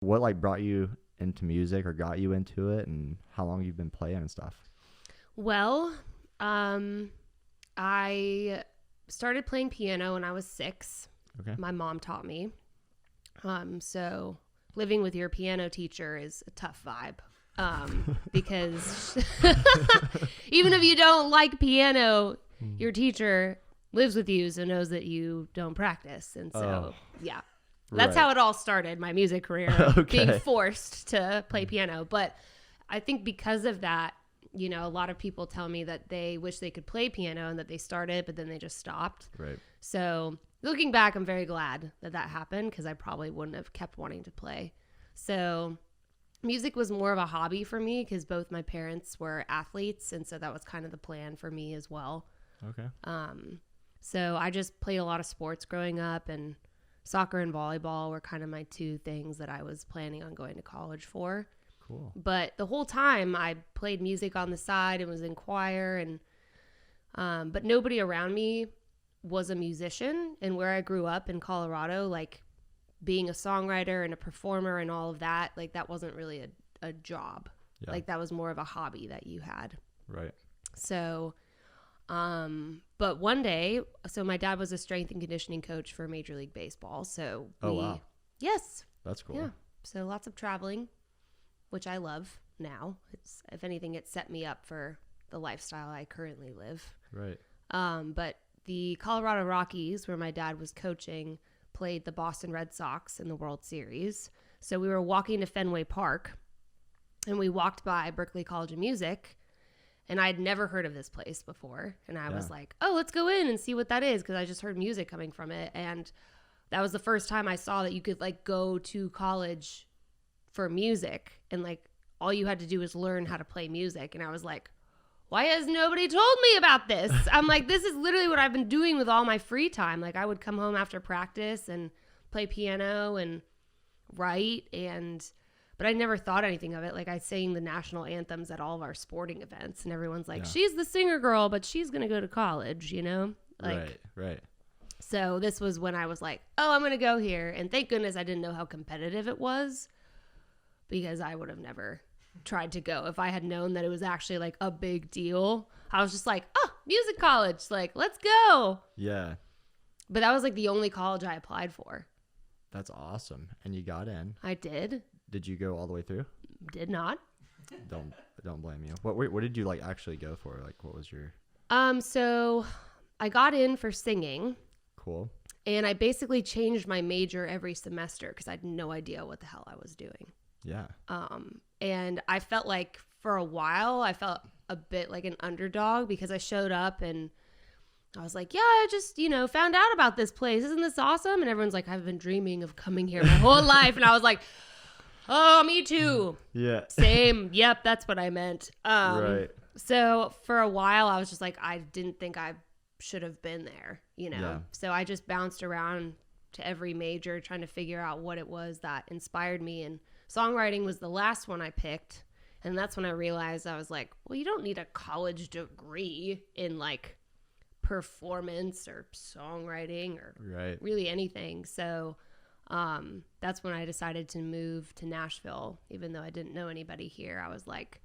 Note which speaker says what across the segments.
Speaker 1: What like brought you into music or got you into it, and how long you've been playing and stuff?
Speaker 2: Well, I started playing piano when I was 6.
Speaker 1: Okay.
Speaker 2: My mom taught me. So living with your piano teacher is a tough vibe. Because even if you don't like piano, your teacher lives with you, so knows that you don't practice. And so, yeah, that's how it all started, my music career, being forced to play piano. But I think because of that, you know, a lot of people tell me that they wish they could play piano and that they started, but then they just stopped.
Speaker 1: Right.
Speaker 2: So looking back, I'm very glad that that happened, because I probably wouldn't have kept wanting to play. So music was more of a hobby for me because both my parents were athletes. And so that was kind of the plan for me as well.
Speaker 1: Okay.
Speaker 2: So I just played a lot of sports growing up, and soccer and volleyball were kind of my 2 things that I was planning on going to college for.
Speaker 1: Cool.
Speaker 2: But the whole time I played music on the side and was in choir, and but nobody around me was a musician. And where I grew up in Colorado, like being a songwriter and a performer and all of that, like that wasn't really a job.
Speaker 1: Yeah.
Speaker 2: Like that was more of a hobby that you had.
Speaker 1: Right.
Speaker 2: So, but one day, so my dad was a strength and conditioning coach for Major League Baseball. So
Speaker 1: wow.
Speaker 2: Yes.
Speaker 1: That's cool.
Speaker 2: Yeah. So lots of traveling, which I love now. It's, if anything, it set me up for the lifestyle I currently live.
Speaker 1: Right.
Speaker 2: But the Colorado Rockies, where my dad was coaching, played the Boston Red Sox in the World Series. So we were walking to Fenway Park, and we walked by Berklee College of Music, and I had never heard of this place before. And I was like, oh, let's go in and see what that is, because I just heard music coming from it. And that was the first time I saw that you could like go to college for music, and like all you had to do was learn how to play music. And I was like, why has nobody told me about this? I'm like, this is literally what I've been doing with all my free time. Like I would come home after practice and play piano and write, but I never thought anything of it. Like I sang the national anthems at all of our sporting events, and everyone's like, she's the singer girl, but she's going to go to college, you know? Like,
Speaker 1: right.
Speaker 2: So this was when I was like, oh, I'm going to go here. And thank goodness I didn't know how competitive it was, because I would have never tried to go. If I had known that it was actually like a big deal, I was just like, oh, music college, like let's go.
Speaker 1: Yeah.
Speaker 2: But that was like the only college I applied for.
Speaker 1: That's awesome. And you got in.
Speaker 2: I did.
Speaker 1: Did you go all the way through?
Speaker 2: Did not.
Speaker 1: Don't blame you. What did you like actually go for? Like what was your
Speaker 2: So I got in for singing.
Speaker 1: Cool.
Speaker 2: And I basically changed my major every semester because I had no idea what the hell I was doing.
Speaker 1: Yeah.
Speaker 2: And I felt like for a while, I felt a bit like an underdog, because I showed up and I was like, yeah, I just, found out about this place. Isn't this awesome? And everyone's like, I've been dreaming of coming here my whole life. And I was like, oh, me too.
Speaker 1: Yeah.
Speaker 2: Same. Yep. That's what I meant.
Speaker 1: Right.
Speaker 2: So for a while, I was just like, I didn't think I should have been there,
Speaker 1: Yeah.
Speaker 2: So I just bounced around to every major trying to figure out what it was that inspired me. And songwriting was the last one I picked. And that's when I realized, I was like, well, you don't need a college degree in like performance or songwriting or really anything. So that's when I decided to move to Nashville. Even though I didn't know anybody here, I was like,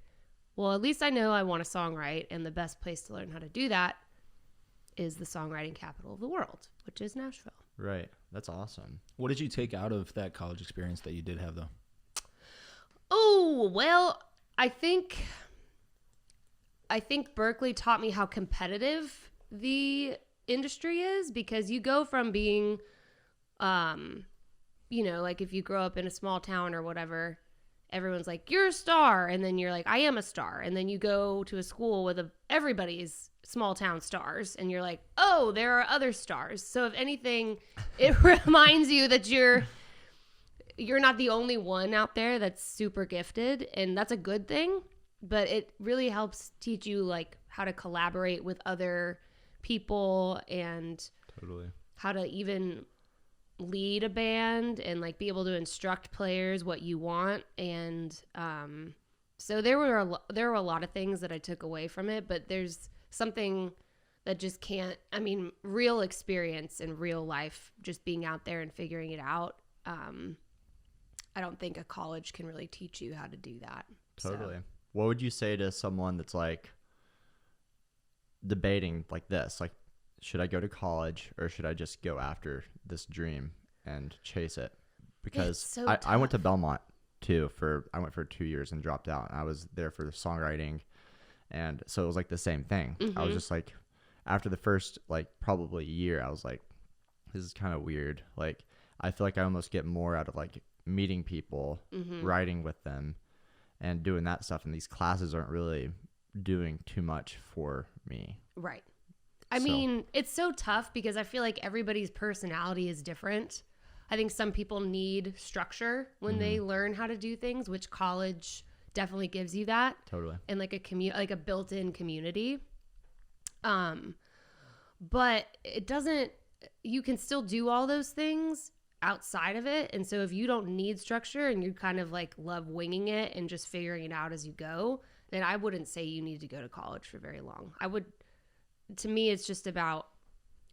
Speaker 2: well, at least I know I want to songwrite. And the best place to learn how to do that is the songwriting capital of the world, which is Nashville.
Speaker 1: Right. That's awesome.
Speaker 3: What did you take out of that college experience that you did have, though?
Speaker 2: Oh, well, I think Berklee taught me how competitive the industry is, because you go from being, like if you grow up in a small town or whatever, everyone's like, you're a star. And then you're like, I am a star. And then you go to a school with everybody's small town stars. And you're like, oh, there are other stars. So if anything, it reminds you that you're not the only one out there that's super gifted, and that's a good thing, but it really helps teach you like how to collaborate with other people and
Speaker 1: Totally. How
Speaker 2: to even lead a band and like be able to instruct players what you want. And so there were a lot of things that I took away from it, but there's something that just can't, real experience in real life, just being out there and figuring it out. I don't think a college can really teach you how to do that.
Speaker 1: Totally.
Speaker 2: So.
Speaker 1: What would you say to someone that's like debating like this? Like, should I go to college or should I just go after this dream and chase it? Because
Speaker 2: so
Speaker 1: I went to Belmont too I went for 2 years and dropped out. I was there for the songwriting. And so it was like the same thing. I was just like, after the first like probably year, I was like, this is kind of weird. Like, I feel like I almost get more out of like meeting people, writing with them, and doing that stuff. And these classes aren't really doing too much for me.
Speaker 2: Right. I mean, it's so tough because I feel like everybody's personality is different. I think some people need structure when they learn how to do things, which college definitely gives you that.
Speaker 1: Totally.
Speaker 2: And like a built-in community. But it doesn't, you can still do all those things outside of it. And so if you don't need structure and you kind of like love winging it and just figuring it out as you go, then I wouldn't say you need to go to college for very long. To me, it's just about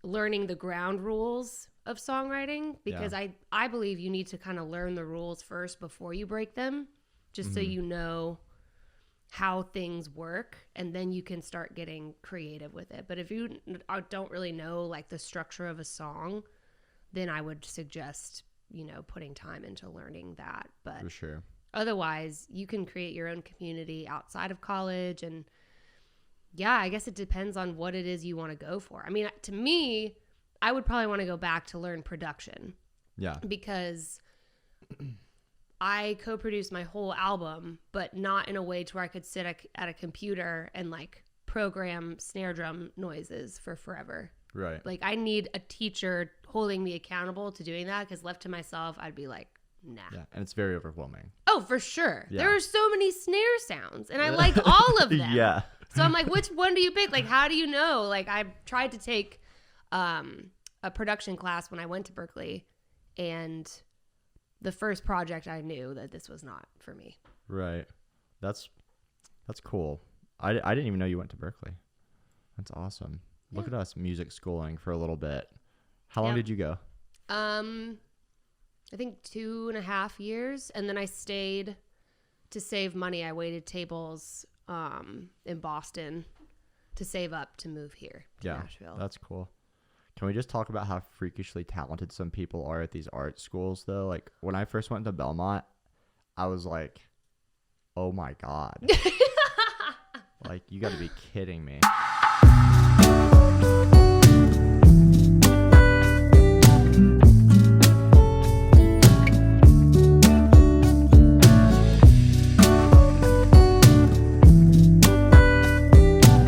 Speaker 2: learning the ground rules of songwriting, because I believe you need to kind of learn the rules first before you break them, just so you know how things work, and then you can start getting creative with it. But if you don't really know like the structure of a song, then I would suggest, putting time into learning that. But
Speaker 1: For sure.
Speaker 2: Otherwise, you can create your own community outside of college. And yeah, I guess it depends on what it is you want to go for. I mean, to me, I would probably want to go back to learn production.
Speaker 1: Yeah.
Speaker 2: Because I co-produced my whole album, but not in a way to where I could sit at a computer and like program snare drum noises for forever.
Speaker 1: Right.
Speaker 2: Like, I need a teacher holding me accountable to doing that, because left to myself, I'd be like, nah.
Speaker 1: Yeah. And it's very overwhelming.
Speaker 2: Oh, for sure.
Speaker 1: Yeah.
Speaker 2: There are so many snare sounds, and I like all of them.
Speaker 1: Yeah.
Speaker 2: So I'm like, which one do you pick? Like, how do you know? Like, I tried to take a production class when I went to Berklee, and the first project I knew that this was not for me.
Speaker 1: Right. That's cool. I didn't even know you went to Berklee. That's awesome.
Speaker 2: Yeah.
Speaker 1: Look at us music schooling for a little bit. How long did you go?
Speaker 2: I think 2.5 years, and then I stayed to save money. I waited tables in Boston to save up to move here to Nashville.
Speaker 1: That's cool. Can we just talk about how freakishly talented some people are at these art schools, though? Like, when I first went to Belmont, I was like, oh my God. Like, you got to be kidding me.